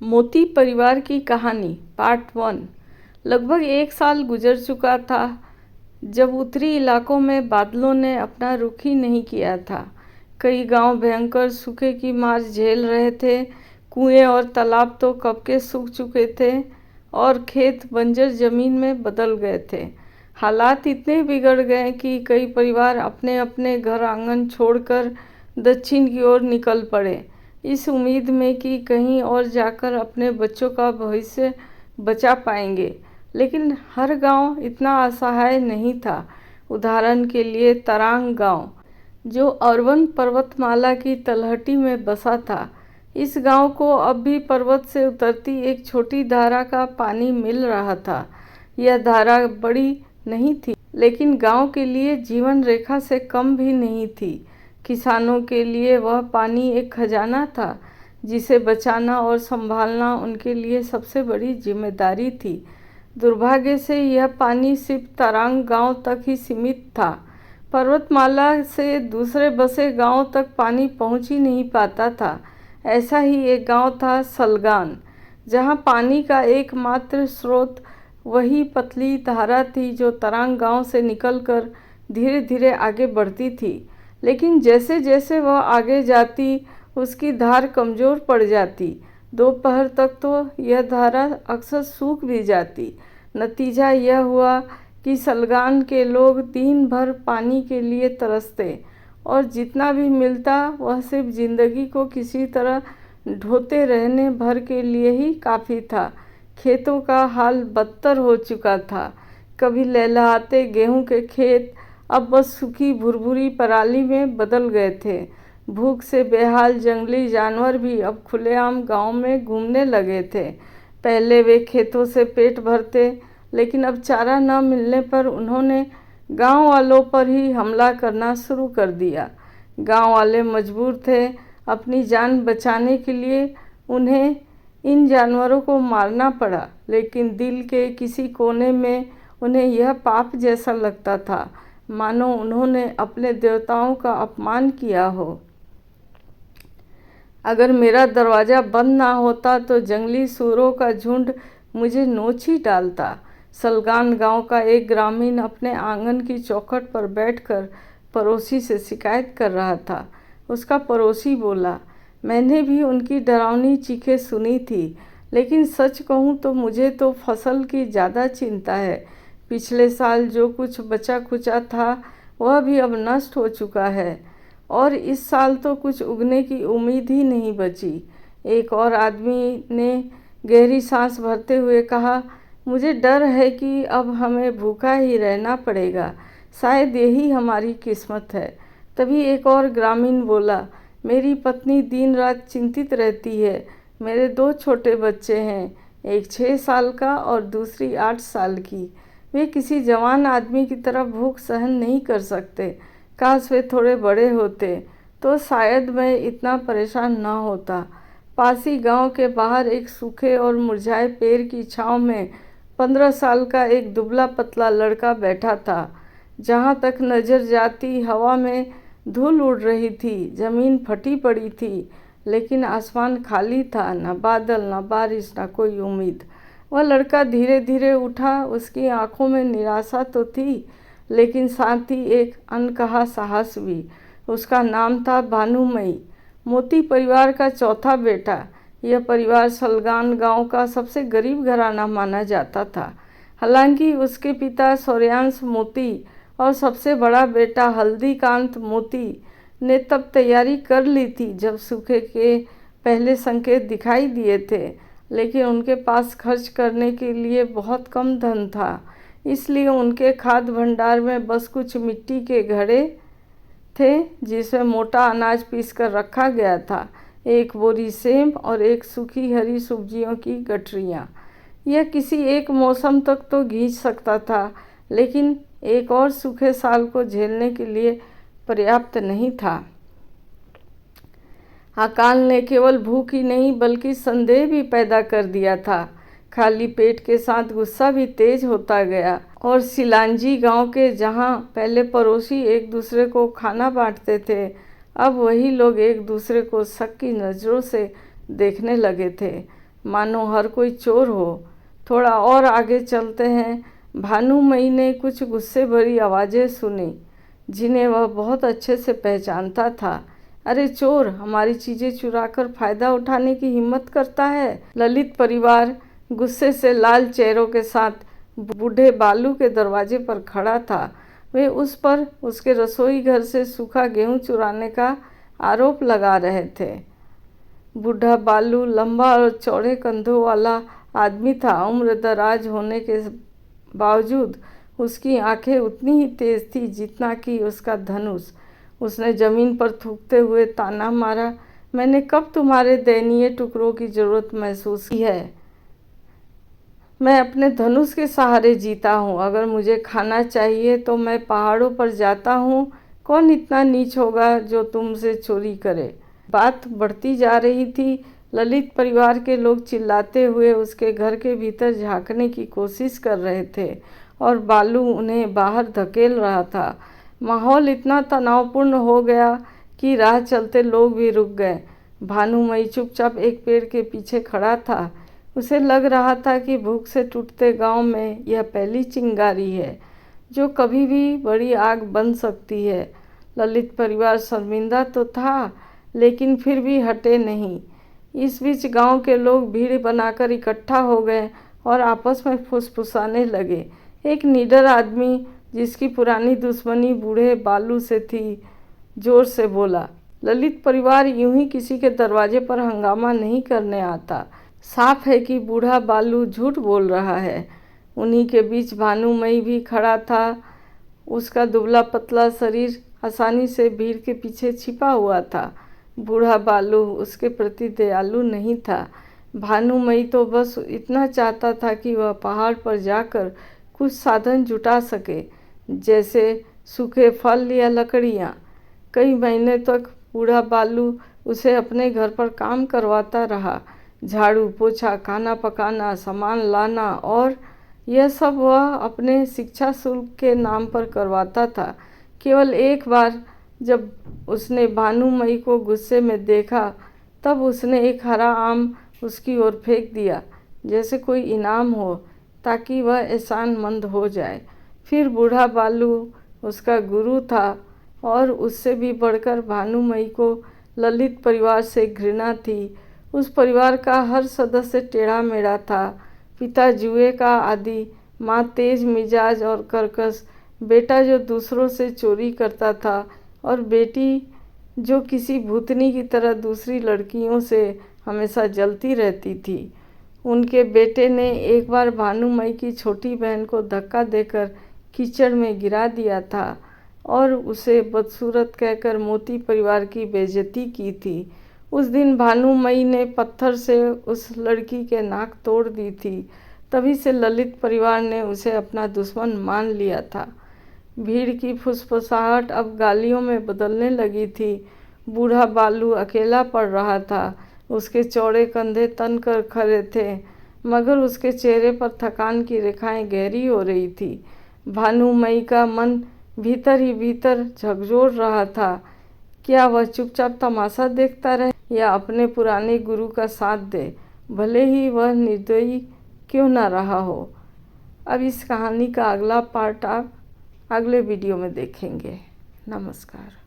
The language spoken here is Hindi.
मोती परिवार की कहानी पार्ट 1। लगभग 1 साल गुजर चुका था जब उत्तरी इलाकों में बादलों ने अपना रुख ही नहीं किया था। कई गांव भयंकर सूखे की मार झेल रहे थे। कुएं और तालाब तो कब के सूख चुके थे और खेत बंजर जमीन में बदल गए थे। हालात इतने बिगड़ गए कि कई परिवार अपने अपने घर आंगन छोड़कर दक्षिण की ओर निकल पड़े, इस उम्मीद में कि कहीं और जाकर अपने बच्चों का भविष्य बचा पाएंगे। लेकिन हर गांव इतना असहाय नहीं था। उदाहरण के लिए तरांग गांव, जो अरवन पर्वतमाला की तलहटी में बसा था, इस गांव को अब भी पर्वत से उतरती एक छोटी धारा का पानी मिल रहा था। यह धारा बड़ी नहीं थी, लेकिन गांव के लिए जीवन रेखा से कम भी नहीं थी। किसानों के लिए वह पानी एक खजाना था, जिसे बचाना और संभालना उनके लिए सबसे बड़ी जिम्मेदारी थी। दुर्भाग्य से यह पानी सिर्फ तरांग गांव तक ही सीमित था। पर्वतमाला से दूसरे बसे गांव तक पानी पहुंच ही नहीं पाता था। ऐसा ही एक गांव था सलगान, जहां पानी का एकमात्र स्रोत वही पतली धारा थी जो तरांग गांव से निकलकर धीरे धीरे आगे बढ़ती थी। लेकिन जैसे जैसे वह आगे जाती, उसकी धार कमज़ोर पड़ जाती। दोपहर तक तो यह धारा अक्सर सूख भी जाती। नतीजा यह हुआ कि सलगान के लोग दिन भर पानी के लिए तरसते, और जितना भी मिलता वह सिर्फ ज़िंदगी को किसी तरह ढोते रहने भर के लिए ही काफ़ी था। खेतों का हाल बदतर हो चुका था। कभी लहलहाते गेहूं के खेत अब बस सूखी भुरभुरी पराली में बदल गए थे। भूख से बेहाल जंगली जानवर भी अब खुलेआम गांव में घूमने लगे थे। पहले वे खेतों से पेट भरते, लेकिन अब चारा न मिलने पर उन्होंने गांव वालों पर ही हमला करना शुरू कर दिया। गांव वाले मजबूर थे। अपनी जान बचाने के लिए उन्हें इन जानवरों को मारना पड़ा, लेकिन दिल के किसी कोने में उन्हें यह पाप जैसा लगता था, मानो उन्होंने अपने देवताओं का अपमान किया हो। अगर मेरा दरवाज़ा बंद ना होता तो जंगली सूरों का झुंड मुझे नोच ही डालता। सलगान गांव का एक ग्रामीण अपने आंगन की चौखट पर बैठकर पड़ोसी से शिकायत कर रहा था। उसका पड़ोसी बोला, मैंने भी उनकी डरावनी चीखें सुनी थी, लेकिन सच कहूँ तो मुझे तो फसल की ज़्यादा चिंता है। पिछले साल जो कुछ बचा खुचा था वह भी अब नष्ट हो चुका है, और इस साल तो कुछ उगने की उम्मीद ही नहीं बची। एक और आदमी ने गहरी सांस भरते हुए कहा, मुझे डर है कि अब हमें भूखा ही रहना पड़ेगा। शायद यही हमारी किस्मत है। तभी एक और ग्रामीण बोला, मेरी पत्नी दिन रात चिंतित रहती है। मेरे 2 छोटे बच्चे हैं, एक 6 साल का और दूसरी 8 साल की। वे किसी जवान आदमी की तरह भूख सहन नहीं कर सकते। काश वे थोड़े बड़े होते तो शायद मैं इतना परेशान न होता। पासी गांव के बाहर एक सूखे और मुरझाए पेड़ की छांव में 15 साल का एक दुबला पतला लड़का बैठा था। जहां तक नज़र जाती हवा में धूल उड़ रही थी, जमीन फटी पड़ी थी, लेकिन आसमान खाली था। न बादल, न बारिश, न कोई उम्मीद। वह लड़का धीरे धीरे उठा। उसकी आंखों में निराशा तो थी, लेकिन साथ ही एक अनकहा साहस भी। उसका नाम था भानुमई, मोती परिवार का चौथा बेटा। यह परिवार सलगान गांव का सबसे गरीब घराना माना जाता था। हालांकि उसके पिता सूर्यांश मोती और सबसे बड़ा बेटा हल्दीकांत मोती ने तब तैयारी कर ली थी जब सूखे के पहले संकेत दिखाई दिए थे, लेकिन उनके पास खर्च करने के लिए बहुत कम धन था। इसलिए उनके खाद्य भंडार में बस कुछ मिट्टी के घड़े थे, जिसमें मोटा अनाज पीसकर रखा गया था, एक बोरी सेम और एक सूखी हरी सब्जियों की गठरियाँ। यह किसी एक मौसम तक तो खींच सकता था, लेकिन एक और सूखे साल को झेलने के लिए पर्याप्त नहीं था। अकाल ने केवल भूख ही नहीं बल्कि संदेह भी पैदा कर दिया था। खाली पेट के साथ गुस्सा भी तेज होता गया, और सिलांजी गांव के जहां पहले पड़ोसी एक दूसरे को खाना बांटते थे, अब वही लोग एक दूसरे को शक की नज़रों से देखने लगे थे। मानो हर कोई चोर हो। थोड़ा और आगे चलते हैं। भानुमयी ने कुछ गुस्से भरी आवाज़ें सुनी जिन्हें वह बहुत अच्छे से पहचानता था। अरे चोर, हमारी चीज़ें चुराकर फ़ायदा उठाने की हिम्मत करता है। ललित परिवार गुस्से से लाल चेहरों के साथ बूढ़े बालू के दरवाजे पर खड़ा था। वे उस पर उसके रसोई घर से सूखा गेहूं चुराने का आरोप लगा रहे थे। बूढ़ा बालू लंबा और चौड़े कंधों वाला आदमी था। उम्र दराज होने के बावजूद उसकी आंखें उतनी ही तेज थी जितना कि उसका धनुष। उसने जमीन पर थूकते हुए ताना मारा, मैंने कब तुम्हारे दयनीय टुकड़ों की जरूरत महसूस की है? मैं अपने धनुष के सहारे जीता हूँ। अगर मुझे खाना चाहिए तो मैं पहाड़ों पर जाता हूँ। कौन इतना नीच होगा जो तुमसे चोरी करे? बात बढ़ती जा रही थी। ललित परिवार के लोग चिल्लाते हुए उसके घर के भीतर झांकने की कोशिश कर रहे थे और बालू उन्हें बाहर धकेल रहा था। माहौल इतना तनावपूर्ण हो गया कि राह चलते लोग भी रुक गए। भानुमयी चुपचाप एक पेड़ के पीछे खड़ा था। उसे लग रहा था कि भूख से टूटते गांव में यह पहली चिंगारी है जो कभी भी बड़ी आग बन सकती है। ललित परिवार शर्मिंदा तो था, लेकिन फिर भी हटे नहीं। इस बीच गांव के लोग भीड़ बनाकर इकट्ठा हो गए और आपस में फुसफुसाने लगे। एक निडर आदमी जिसकी पुरानी दुश्मनी बूढ़े बालू से थी, जोर से बोला, ललित परिवार यूं ही किसी के दरवाजे पर हंगामा नहीं करने आता। साफ है कि बूढ़ा बालू झूठ बोल रहा है। उन्हीं के बीच भानुमयी भी खड़ा था। उसका दुबला पतला शरीर आसानी से भीड़ के पीछे छिपा हुआ था। बूढ़ा बालू उसके प्रति दयालु नहीं था। भानुमयी तो बस इतना चाहता था कि वह पहाड़ पर जाकर कुछ साधन जुटा सके, जैसे सूखे फल या लकड़ियाँ। कई महीने तक बूढ़ा बालू उसे अपने घर पर काम करवाता रहा। झाड़ू पोछा, खाना पकाना, सामान लाना, और यह सब वह अपने शिक्षा शुल्क के नाम पर करवाता था। केवल एक बार जब उसने भानुमयी को गुस्से में देखा, तब उसने एक हरा आम उसकी ओर फेंक दिया, जैसे कोई इनाम हो, ताकि वह एहसानमंद हो जाए। फिर बूढ़ा बालू उसका गुरु था और उससे भी बढ़कर भानुमयी को ललित परिवार से घृणा थी। उस परिवार का हर सदस्य टेढ़ा मेढ़ा था। पिता जुए का आदी, माँ तेज मिजाज और कर्कश, बेटा जो दूसरों से चोरी करता था और बेटी जो किसी भूतनी की तरह दूसरी लड़कियों से हमेशा जलती रहती थी। उनके बेटे ने एक बार भानुमयी की छोटी बहन को धक्का देकर कीचड़ में गिरा दिया था और उसे बदसूरत कहकर मोती परिवार की बेइज्जती की थी। उस दिन भानुमयी ने पत्थर से उस लड़की के नाक तोड़ दी थी। तभी से ललित परिवार ने उसे अपना दुश्मन मान लिया था। भीड़ की फुसफुसाहट अब गालियों में बदलने लगी थी। बूढ़ा बालू अकेला पड़ रहा था। उसके चौड़े कंधे तन कर खड़े थे, मगर उसके चेहरे पर थकान की रेखाएं गहरी हो रही थी। भानुमयी का मन भीतर ही भीतर झकझोर रहा था। क्या वह चुपचाप तमाशा देखता रहे या अपने पुराने गुरु का साथ दे, भले ही वह निर्दयी क्यों न रहा हो। अब इस कहानी का अगला पार्ट आप अगले वीडियो में देखेंगे। नमस्कार।